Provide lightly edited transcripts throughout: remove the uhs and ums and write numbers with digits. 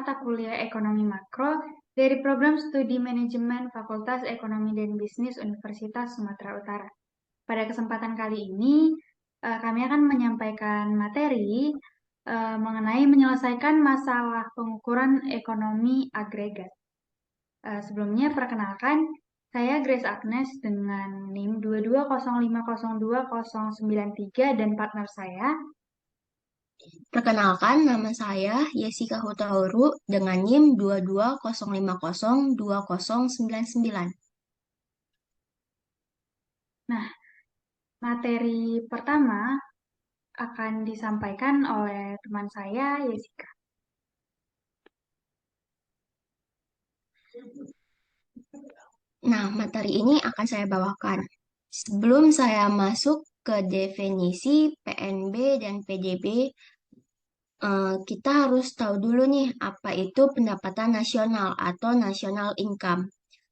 mata kuliah Ekonomi Makro dari Program Studi Manajemen Fakultas Ekonomi dan Bisnis Universitas Sumatera Utara. Pada kesempatan kali ini, kami akan menyampaikan materi mengenai menyelesaikan masalah pengukuran ekonomi agregat. Sebelumnya, perkenalkan, saya Grace Agnes dengan NIM 220502093 dan partner saya. Perkenalkan, nama saya Yesika Hutauru dengan NIM 220502099. Nah, materi pertama akan disampaikan oleh teman saya, Yesika. Nah, materi ini akan saya bawakan. Sebelum saya masuk ke definisi PNB dan PDB, kita harus tahu dulu nih apa itu pendapatan nasional atau national income.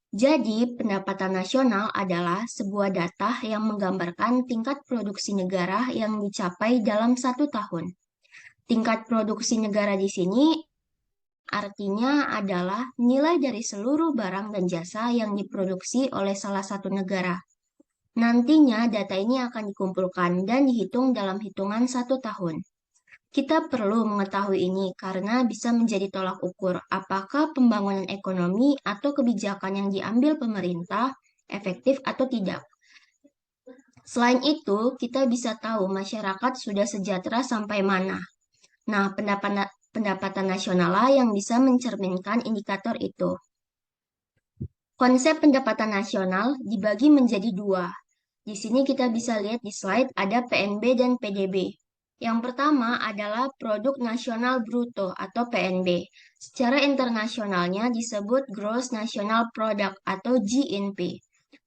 Jadi, pendapatan nasional adalah sebuah data yang menggambarkan tingkat produksi negara yang dicapai dalam satu tahun. Tingkat produksi negara di sini artinya adalah nilai dari seluruh barang dan jasa yang diproduksi oleh salah satu negara. Nantinya data ini akan dikumpulkan dan dihitung dalam hitungan satu tahun. Kita perlu mengetahui ini karena bisa menjadi tolak ukur apakah pembangunan ekonomi atau kebijakan yang diambil pemerintah efektif atau tidak. Selain itu, kita bisa tahu masyarakat sudah sejahtera sampai mana. Nah, pendapatan nasional lah yang bisa mencerminkan indikator itu. Konsep pendapatan nasional dibagi menjadi dua. Di sini kita bisa lihat di slide ada PNB dan PDB. Yang pertama adalah Produk Nasional Bruto atau PNB. Secara internasionalnya disebut Gross National Product atau GNP,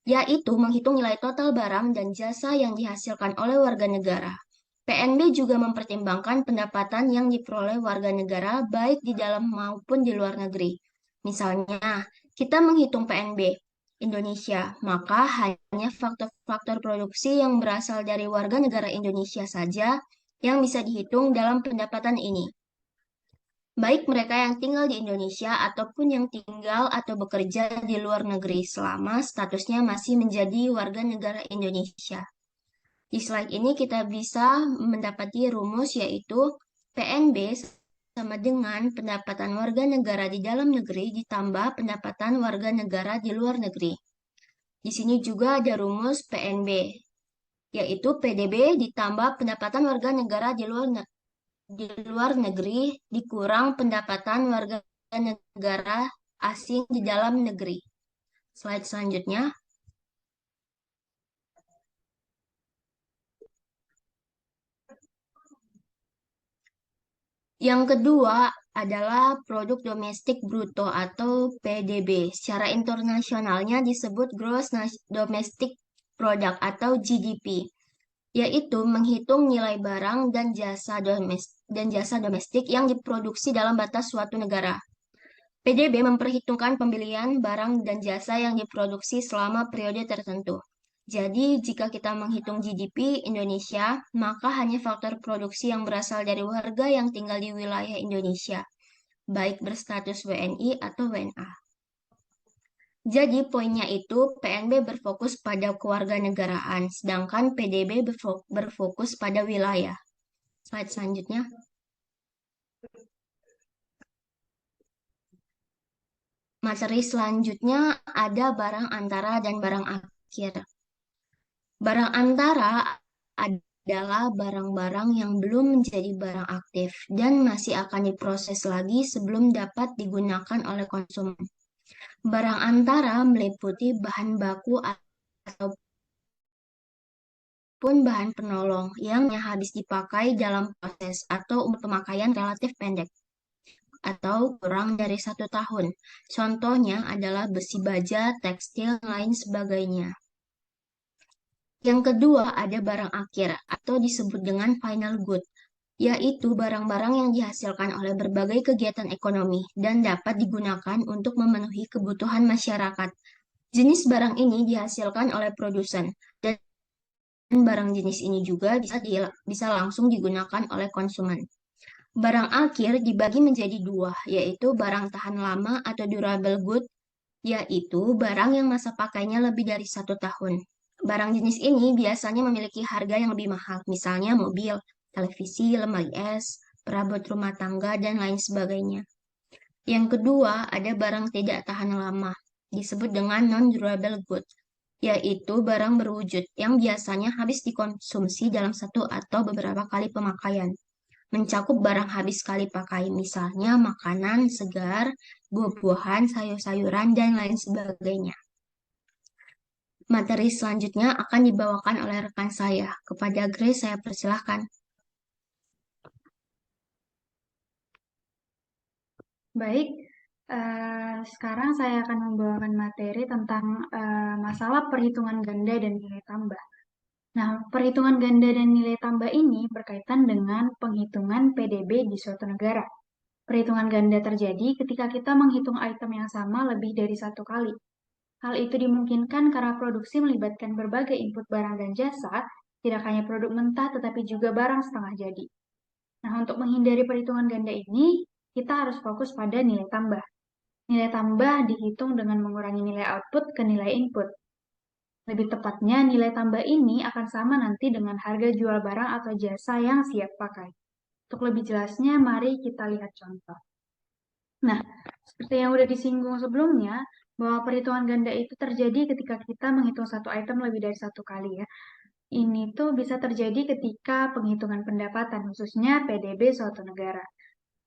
yaitu menghitung nilai total barang dan jasa yang dihasilkan oleh warga negara. PNB juga mempertimbangkan pendapatan yang diperoleh warga negara baik di dalam maupun di luar negeri. Misalnya, kita menghitung PNB Indonesia, maka hanya faktor-faktor produksi yang berasal dari warga negara Indonesia saja yang bisa dihitung dalam pendapatan ini. Baik mereka yang tinggal di Indonesia ataupun yang tinggal atau bekerja di luar negeri selama statusnya masih menjadi warga negara Indonesia. Di slide ini kita bisa mendapati rumus yaitu PNB sama dengan pendapatan warga negara di dalam negeri ditambah pendapatan warga negara di luar negeri. Di sini juga ada rumus PNB, yaitu PDB ditambah pendapatan warga negara di luar negeri dikurang pendapatan warga negara asing di dalam negeri. Slide selanjutnya. Yang kedua adalah produk domestik bruto atau PDB. Secara internasionalnya disebut Gross Domestic Product atau GDP, yaitu menghitung nilai barang dan jasa domestik yang diproduksi dalam batas suatu negara. PDB memperhitungkan pembelian barang dan jasa yang diproduksi selama periode tertentu. Jadi, jika kita menghitung GDP Indonesia, maka hanya faktor produksi yang berasal dari warga yang tinggal di wilayah Indonesia, baik berstatus WNI atau WNA. Jadi, poinnya itu PNB berfokus pada kewarganegaraan, sedangkan PDB berfokus pada wilayah. Slide selanjutnya. Materi selanjutnya ada barang antara dan barang akhir. Barang antara adalah barang-barang yang belum menjadi barang aktif dan masih akan diproses lagi sebelum dapat digunakan oleh konsumen. Barang antara meliputi bahan baku ataupun bahan penolong yang habis dipakai dalam proses atau umur pemakaian relatif pendek atau kurang dari 1 tahun. Contohnya adalah besi baja, tekstil, dan lain sebagainya. Yang kedua ada barang akhir atau disebut dengan final good, yaitu barang-barang yang dihasilkan oleh berbagai kegiatan ekonomi dan dapat digunakan untuk memenuhi kebutuhan masyarakat. Jenis barang ini dihasilkan oleh produsen dan barang jenis ini juga bisa langsung digunakan oleh konsumen. Barang akhir dibagi menjadi dua, yaitu barang tahan lama atau durable good, yaitu barang yang masa pakainya lebih dari 1 tahun. Barang jenis ini biasanya memiliki harga yang lebih mahal, misalnya mobil, televisi, lemari es, perabot rumah tangga, dan lain sebagainya. Yang kedua, ada barang tidak tahan lama, disebut dengan non-durable good, yaitu barang berwujud yang biasanya habis dikonsumsi dalam satu atau beberapa kali pemakaian. Mencakup barang habis sekali pakai, misalnya makanan segar, buah-buahan, sayur-sayuran, dan lain sebagainya. Materi selanjutnya akan dibawakan oleh rekan saya. Kepada Grace, saya persilahkan. Baik, sekarang saya akan membawakan materi tentang masalah perhitungan ganda dan nilai tambah. Nah, perhitungan ganda dan nilai tambah ini berkaitan dengan penghitungan PDB di suatu negara. Perhitungan ganda terjadi ketika kita menghitung item yang sama lebih dari satu kali. Hal itu dimungkinkan karena produksi melibatkan berbagai input barang dan jasa, tidak hanya produk mentah tetapi juga barang setengah jadi. Nah, untuk menghindari perhitungan ganda ini, kita harus fokus pada nilai tambah. Nilai tambah dihitung dengan mengurangi nilai output ke nilai input. Lebih tepatnya, nilai tambah ini akan sama nanti dengan harga jual barang atau jasa yang siap pakai. Untuk lebih jelasnya, mari kita lihat contoh. Nah, seperti yang udah disinggung sebelumnya, bahwa perhitungan ganda itu terjadi ketika kita menghitung satu item lebih dari satu kali ya. Ini tuh bisa terjadi ketika penghitungan pendapatan, khususnya PDB suatu negara.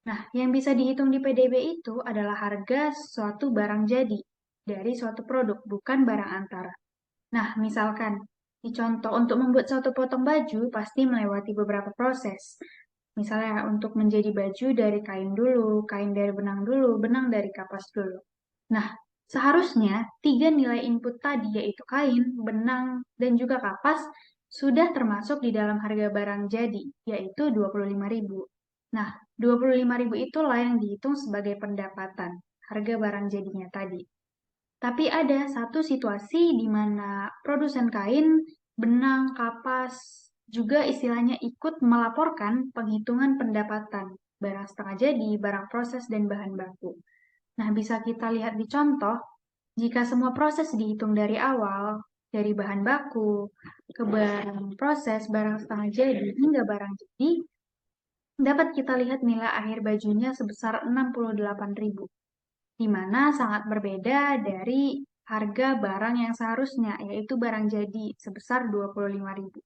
Nah, yang bisa dihitung di PDB itu adalah harga suatu barang jadi dari suatu produk, bukan barang antara. Nah, misalkan, di contoh untuk membuat satu potong baju pasti melewati beberapa proses. Misalnya untuk menjadi baju dari kain dulu, kain dari benang dulu, benang dari kapas dulu. Nah, seharusnya tiga nilai input tadi yaitu kain, benang, dan juga kapas sudah termasuk di dalam harga barang jadi, yaitu 25.000. Nah, 25.000 itulah yang dihitung sebagai pendapatan, harga barang jadinya tadi. Tapi ada satu situasi di mana produsen kain, benang, kapas juga istilahnya ikut melaporkan penghitungan pendapatan barang setengah jadi, barang proses, dan bahan baku. Nah, bisa kita lihat di contoh, jika semua proses dihitung dari awal, dari bahan baku ke barang proses, barang setengah jadi, hingga barang jadi, dapat kita lihat nilai akhir bajunya sebesar 68.000, di mana sangat berbeda dari harga barang yang seharusnya, yaitu barang jadi sebesar 25.000.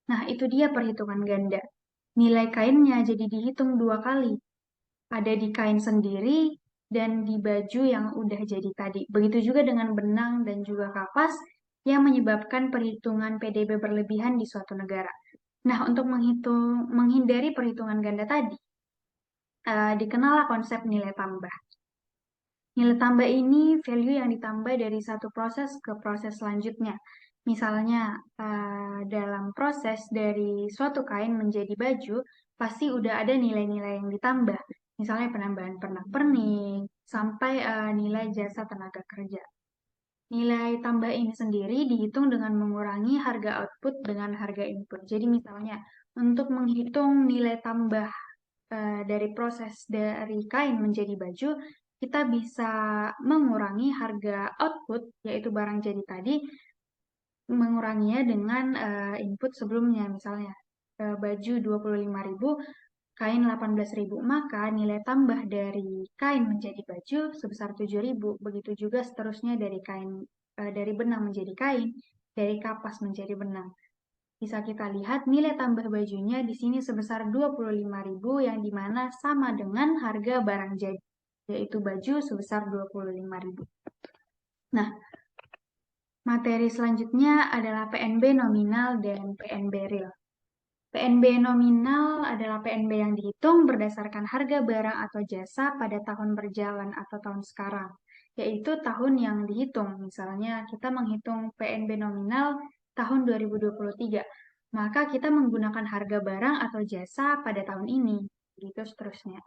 Nah, itu dia perhitungan ganda. Nilai kainnya jadi dihitung dua kali. Ada di kain sendiri dan di baju yang udah jadi tadi. Begitu juga dengan benang dan juga kapas yang menyebabkan perhitungan PDB berlebihan di suatu negara. Nah, untuk menghindari perhitungan ganda tadi, dikenallah konsep nilai tambah. Nilai tambah ini value yang ditambah dari satu proses ke proses selanjutnya. Misalnya, dalam proses dari suatu kain menjadi baju, pasti udah ada nilai-nilai yang ditambah. Misalnya penambahan pernak-pernik, sampai nilai jasa tenaga kerja. Nilai tambah ini sendiri dihitung dengan mengurangi harga output dengan harga input. Jadi misalnya, untuk menghitung nilai tambah dari proses dari kain menjadi baju, kita bisa mengurangi harga output, yaitu barang jadi tadi, menguranginya dengan input sebelumnya. Misalnya, baju 25.000, kain 18.000, maka nilai tambah dari kain menjadi baju sebesar 7.000. Begitu juga seterusnya dari kain, dari benang menjadi kain, dari kapas menjadi benang. Bisa kita lihat nilai tambah bajunya di sini sebesar 25.000 yang dimana sama dengan harga barang jadi, yaitu baju sebesar 25.000. Nah, materi selanjutnya adalah PNB nominal dan PNB real. PNB nominal adalah PNB yang dihitung berdasarkan harga barang atau jasa pada tahun berjalan atau tahun sekarang, yaitu tahun yang dihitung. Misalnya kita menghitung PNB nominal tahun 2023, maka kita menggunakan harga barang atau jasa pada tahun ini, gitu seterusnya.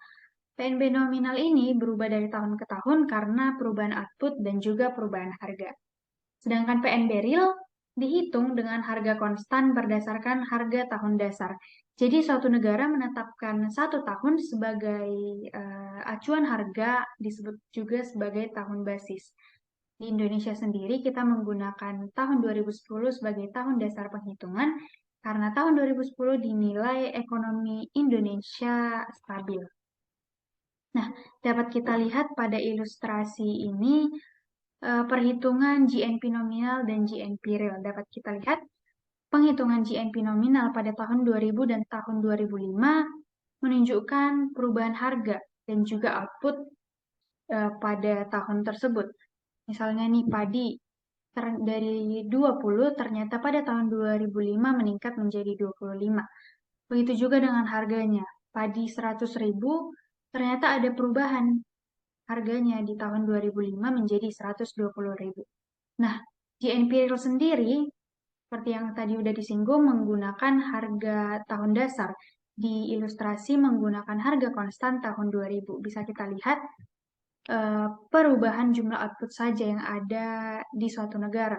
PNB nominal ini berubah dari tahun ke tahun karena perubahan output dan juga perubahan harga. Sedangkan PNB real dihitung dengan harga konstan berdasarkan harga tahun dasar, Jadi suatu negara menetapkan 1 tahun sebagai acuan harga, disebut juga sebagai tahun basis. Di Indonesia sendiri kita menggunakan tahun 2010 sebagai tahun dasar penghitungan karena tahun 2010 dinilai ekonomi Indonesia stabil. Nah, dapat kita lihat pada ilustrasi ini perhitungan GNP nominal dan GNP real. Dapat kita lihat penghitungan GNP nominal pada tahun 2000 dan tahun 2005 menunjukkan perubahan harga dan juga output pada tahun tersebut. Misalnya nih padi dari 20 ternyata pada tahun 2005 meningkat menjadi 25. Begitu juga dengan harganya. Padi 100.000 ternyata ada perubahan harganya di tahun 2005 menjadi 120.000. Nah, GNP Real sendiri seperti yang tadi udah disinggung menggunakan harga tahun dasar. Di ilustrasi menggunakan harga konstan tahun 2000. Bisa kita lihat perubahan jumlah output saja yang ada di suatu negara.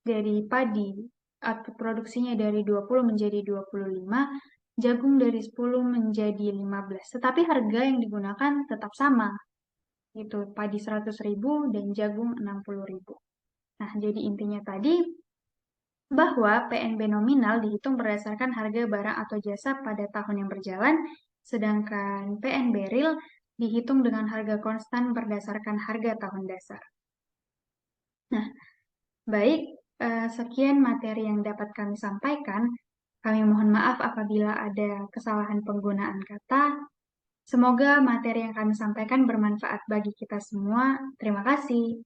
Dari padi, output produksinya dari 20 menjadi 25, jagung dari 10 menjadi 15. Tetapi harga yang digunakan tetap sama, gitu, padi 100.000 dan jagung 60.000. Nah, jadi intinya tadi bahwa PNB nominal dihitung berdasarkan harga barang atau jasa pada tahun yang berjalan, sedangkan PNB real dihitung dengan harga konstan berdasarkan harga tahun dasar. Nah, baik, sekian materi yang dapat kami sampaikan. Kami mohon maaf apabila ada kesalahan penggunaan kata. Semoga materi yang kami sampaikan bermanfaat bagi kita semua. Terima kasih.